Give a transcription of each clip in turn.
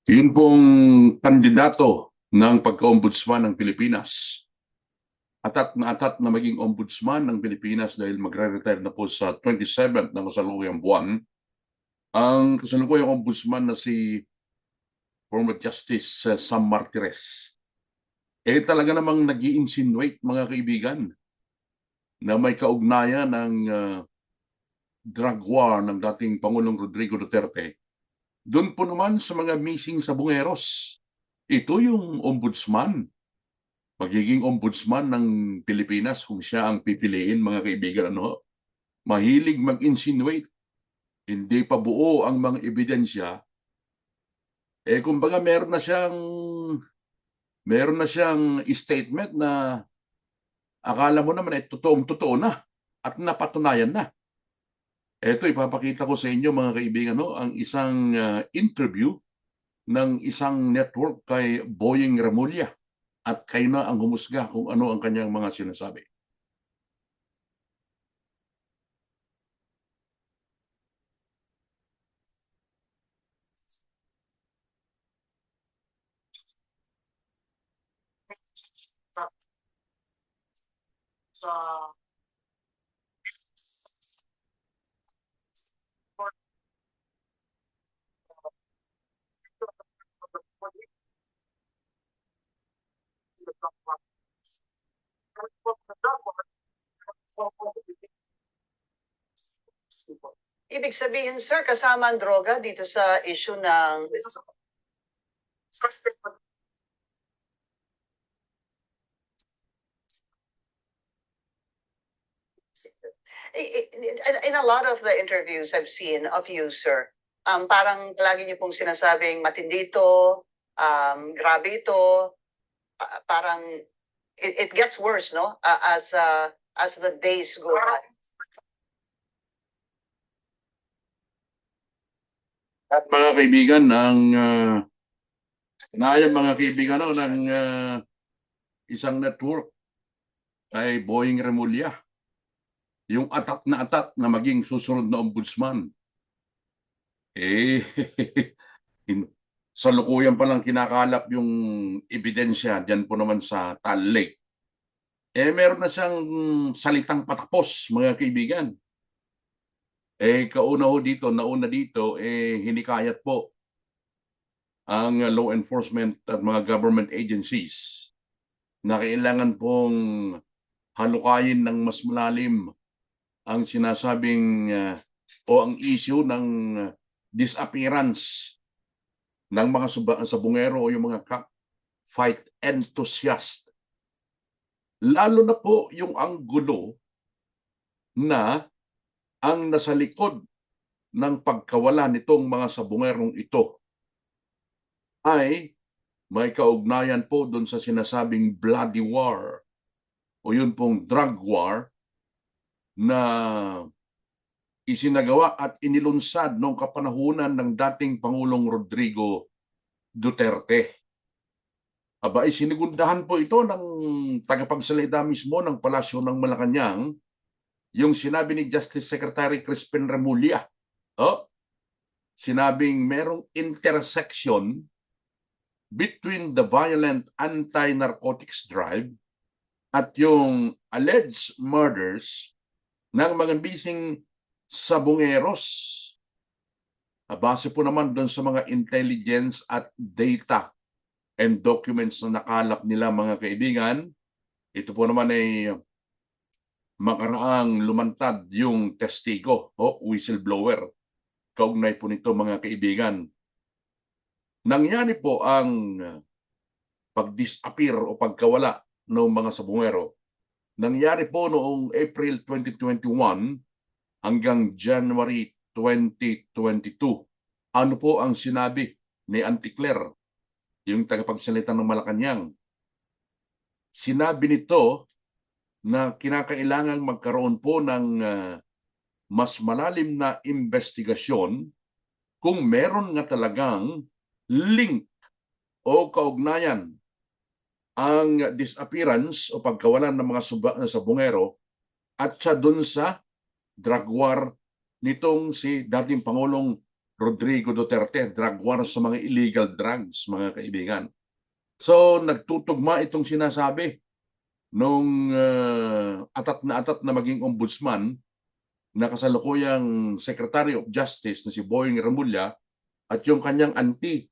Yun pong kandidato ng pagka-ombudsman ng Pilipinas. Atat na maging ombudsman ng Pilipinas dahil magre-retire na po sa 27th ng kasalukuyang buwan. Ang kasalukuyang ombudsman na si former Justice Sam Martires. Talaga namang nag-i-insinuate mga kaibigan na may kaugnayan ng drug war ng dating Pangulong Rodrigo Duterte. Doon po naman sa mga missing sabungeros. Ito yung ombudsman, magiging ombudsman ng Pilipinas kung siya ang pipiliin, mga kaibigan. Mahilig mag-insinuate, hindi pa buo ang mga ebidensya. Kumbaga meron na siyang statement na akala mo naman totoong-totoo na at napatunayan na. Ipapakita ko sa inyo, mga kaibigan, ang isang interview ng isang network kay Boying Remulla, at kayo na ang humusga kung ano ang kanyang mga sinasabi. Ibig sabihin, sir, kasama ang droga dito sa issue ng... In a lot of the interviews I've seen of you, sir, parang lagi niyo pong sinasabing matindi ito, grabe ito, parang it gets worse, no? As the days go by. At mga kaibigan, mga kaibigan ng isang network kay Boying Remulla, yung atat na maging susunod na ombudsman. Sa lukuyan pa lang kinakalap yung ebidensya diyan po naman sa Tal Lake. Meron na siyang salitang patapos, mga kaibigan. Nauna dito, hinikayat po ang law enforcement at mga government agencies na kailangan pong halukayin ng mas malalim ang sinasabing o ang issue ng disappearance ng mga sabungero o yung mga fight enthusiast. Lalo na po yung anggulo na ang nasa likod ng pagkawala nitong mga sabungerong ito ay may kaugnayan po doon sa sinasabing bloody war o yun pong drug war na isinagawa at inilunsad noong kapanahunan ng dating Pangulong Rodrigo Duterte. Sinigundahan po ito ng tagapagsalita mismo ng Palasyo ng Malacanang, yung sinabi ni Justice Secretary Crispin Remulla. Sinabing merong intersection between the violent anti-narcotics drive at yung alleged murders ng mga bising sabungeros. Base po naman doon sa mga intelligence at data and documents na nakalap nila, mga kaibigan. Ito po naman ay makaraang lumantad yung testigo o whistleblower. Kaugnay po nito, mga kaibigan. Nangyari po ang pag-disappear o pagkawala ng mga sabungero. Nangyari po noong April 2021 hanggang January 2022. Ano po ang sinabi ni Auntie Claire, yung tagapagsalita ng Malacanang? Sinabi nito na kinakailangan magkaroon po ng mas malalim na investigasyon kung meron nga talagang link o kaugnayan ang disappearance o pagkawalan ng mga sabungero at sa dun sa drug war nitong si dating Pangulong Rodrigo Duterte, drug war sa mga illegal drugs, mga kaibigan. So, nagtutugma itong sinasabi nung atat na maging ombudsman na kasalukuyang Secretary of Justice na si Boying Remulla at yung kanyang auntie,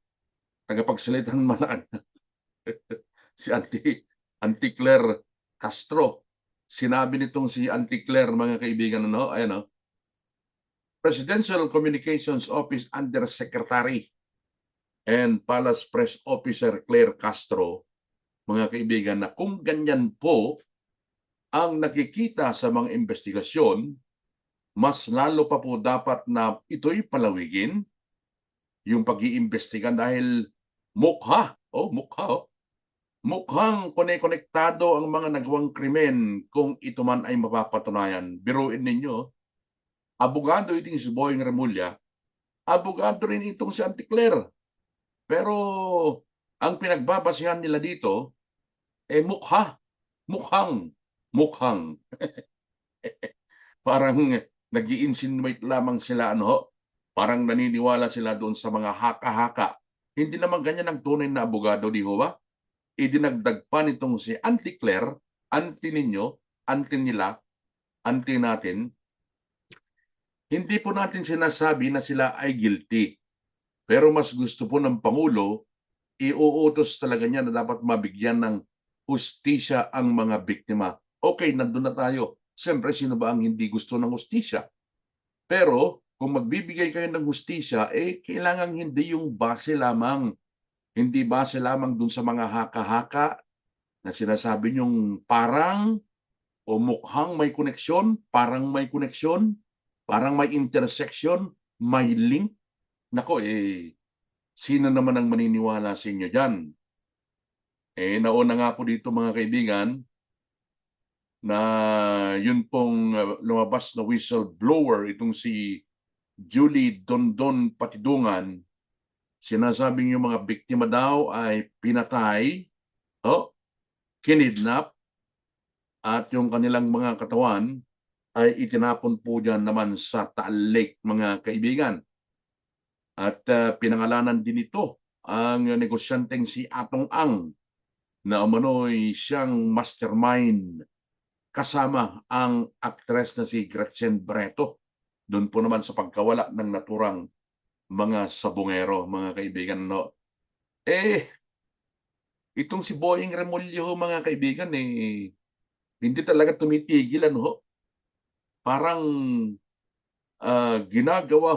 tagapagsalitang Malacan, si Auntie Claire Castro. Sinabi nitong si Auntie Claire, mga kaibigan, ayan, Presidential Communications Office Undersecretary and Palace Press Officer Claire Castro, mga kaibigan, na kung ganyan po ang nakikita sa mga investigasyon, mas lalo pa po dapat na ito'y palawigin yung pag-iimbestiga dahil mukhang konektado ang mga nagawang krimen kung ito man ay mapapatunayan. Biruin ninyo, abogado itong si Boying Remulla, abogado rin itong si Auntie Claire. Pero ang pinagbabasihan nila dito, mukhang parang nag-i-insinuate lamang sila, parang naniniwala sila doon sa mga haka-haka. Hindi naman ganyan ang tunay na abogado, di ho ba? Idinagdag pa nitong si Auntie Claire, auntie ninyo, auntie nila, auntie natin. Hindi po natin sinasabi na sila ay guilty. Pero mas gusto po ng Pangulo, iuutos talaga niya na dapat mabigyan ng hustisya ang mga biktima. Okay, nandun na tayo. Siyempre, sino ba ang hindi gusto ng hustisya? Pero kung magbibigay kayo ng hustisya, kailangan hindi yung base lamang. Hindi base lamang dun sa mga haka-haka na sinasabi niyong parang o mukhang may koneksyon, parang may koneksyon, parang may intersection, may link. Nako, sino naman ang maniniwala sa inyo dyan? Nauna nga po dito, mga kaibigan, na yun pong lumabas na whistleblower, itong si Julie Dondon Patidungan, sinasabing yung mga biktima daw ay pinatay, kinidnap, at yung kanilang mga katawan ay itinapon po dyan naman sa Taal Lake, mga kaibigan. At pinangalanan din ito ang negosyanteng si Atong Ang na umano'y siyang mastermind kasama ang aktres na si Gretchen Breto. Doon po naman sa pagkawala ng naturang mga sabungero, mga kaibigan. Itong si Boying Remulla, mga kaibigan, hindi talaga tumitigil, parang ginagawa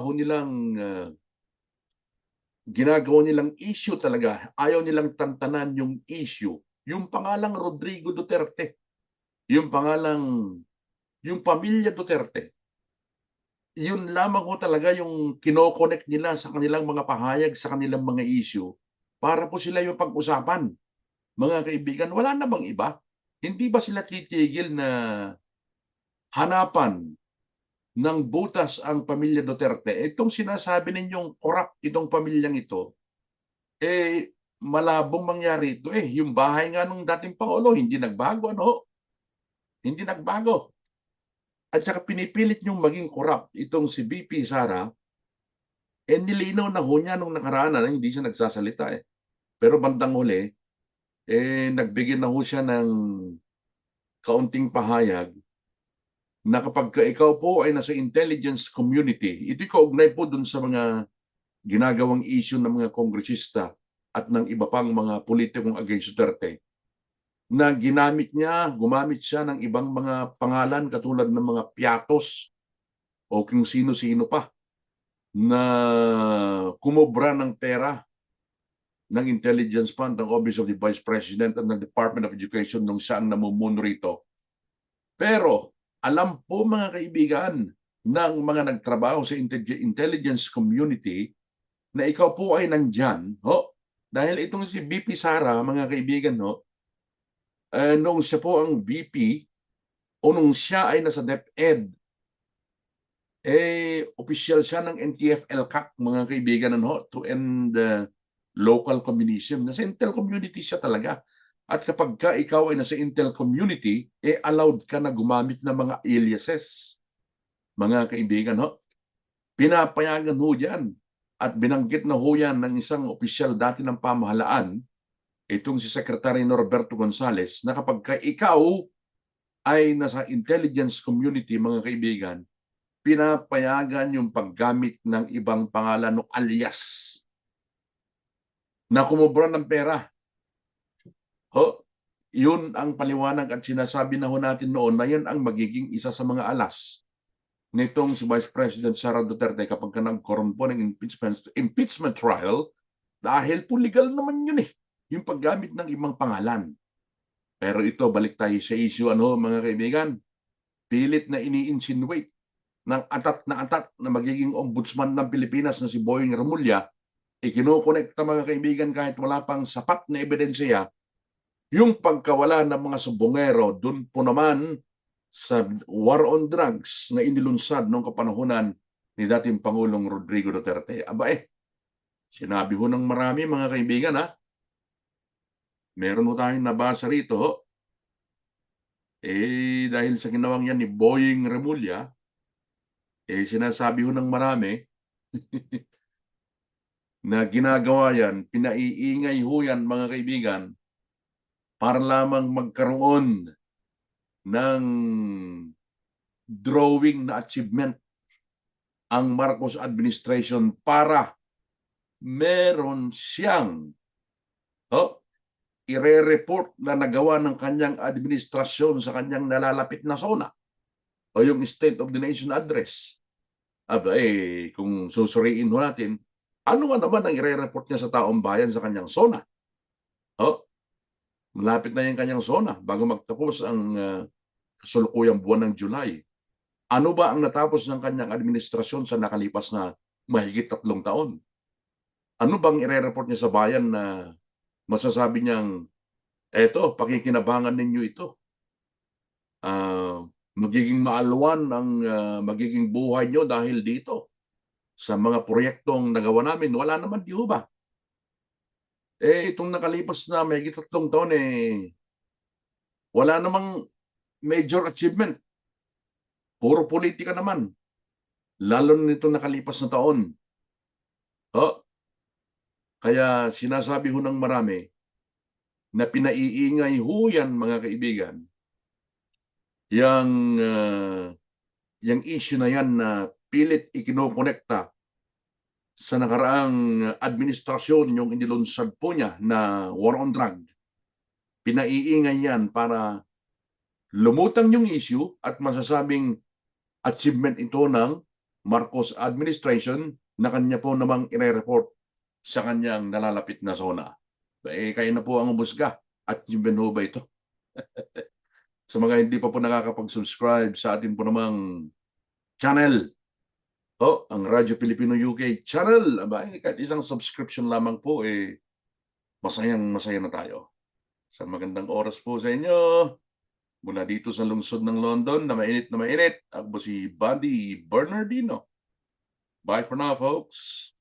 nilang issue talaga. Ayaw nilang tantanan yung issue. Yung pangalang Rodrigo Duterte, yung pamilya Duterte, yun lamang ko talaga yung kinokonek nila sa kanilang mga pahayag, sa kanilang mga issue, para po sila yung pag-usapan. Mga kaibigan, wala na bang iba? Hindi ba sila titigil na hanapan ng butas ang pamilya Duterte? Itong sinasabi ninyong corrupt itong pamilyang ito, malabong mangyari ito. Yung bahay nga nung dating Pangulo, hindi nagbago, Hindi nagbago. At saka pinipilit niyong maging corrupt itong si VP Sara, nilinaw na ho niya nung nakaraan na hindi siya nagsasalita. Pero bandang huli, nagbigay na ho siya ng kaunting pahayag na kapag ikaw po ay nasa intelligence community, ito'y kaugnay po dun sa mga ginagawang issue ng mga kongresista at ng iba pang mga politikong against Duterte, na gumamit siya ng ibang mga pangalan katulad ng mga piatos o kung sino-sino pa na kumobra ng pera ng intelligence fund ng Office of the Vice President at ng Department of Education nung siya ang namumuno rito. Pero alam po, mga kaibigan, ng mga nagtrabaho sa intelligence community na ikaw po ay nandyan, dahil itong si VP Sara, mga kaibigan, nung siya po ang VP o nung siya ay nasa DepEd, official siya ng NTF-ELCAC, mga kaibigan, to end local communism. Nasa Intel community siya talaga. At kapag ikaw ay nasa Intel community, allowed ka na gumamit ng mga aliases, mga kaibigan. Pinapayagan ho dyan at binanggit na ho yan ng isang opisyal dati ng pamahalaan, itong si Secretary Norberto Gonzales, na kapag ikaw ay nasa intelligence community, mga kaibigan, pinapayagan yung paggamit ng ibang pangalan o alias na kumubra ng pera. Ho, yun ang paliwanag at sinasabi na ho natin noon na yun ang magiging isa sa mga alas nitong si Vice President Sara Duterte kapag ka nagkaroon po ng impeachment trial, dahil po legal naman yun yung paggamit ng ibang pangalan. Pero ito, balik tayo sa issue, mga kaibigan, pilit na ini-insinuate ng atat na magiging ombudsman ng Pilipinas na si Boying Remulla, ikinokonekta, mga kaibigan, kahit wala pang sapat na ebidensya, yung pagkawala ng mga subongero dun po naman sa war on drugs na inilunsad noong kapanahunan ni dating Pangulong Rodrigo Duterte. Aba sinabi ho ng marami, mga kaibigan, meron ho tayong nabasa rito, dahil sa ginawang yan ni Boying Remulla, sinasabi ho ng marami na ginagawa yan, pinaiingay ho yan, mga kaibigan, para lamang magkaroon ng drawing na achievement ang Marcos administration para meron siyang ire-report na nagawa ng kanyang administrasyon sa kanyang nalalapit na zona o yung State of the Nation Address. Kung susuriin ho natin, ano nga naman ang ire-report niya sa taong bayan sa kanyang zona? Malapit na yung kanyang zona bago magtapos ang kasulukuyang buwan ng July. Ano ba ang natapos ng kanyang administrasyon sa nakalipas na mahigit 3 taon? Ano bang ire-report niya sa bayan na masasabi niyang, eto, pakikinabangan ninyo ito. Magiging maalwan ang magiging buhay niyo dahil dito sa mga proyektong nagawa namin? Wala naman, di ba? Itong nakalipas na mahigit 3 taon, wala namang major achievement. Puro politika naman. Lalo na nitong nakalipas na taon. Kaya sinasabi ho ng marami na pinaiingay ho yan, mga kaibigan, yung issue na yan na pilit ikinokonekta sa nakaraang administrasyon yung inilunsad po niya na war on drug. Pinaiingay yan para lumutang yung issue at masasabing achievement ito ng Marcos administration na kanya po namang ire-report sa kanyang nalalapit na zona. Kayo na po ang umusga. Achievement ho ba ito? Sa mga hindi pa po nakakapag-subscribe sa atin po namang channel, ang Radyo Pilipino UK channel, kahit isang subscription lamang po, masayang-masaya na tayo. Sa magandang oras po sa inyo, mula dito sa lungsod ng London na mainit, ako po si Buddy Bernardino. Bye for now, folks.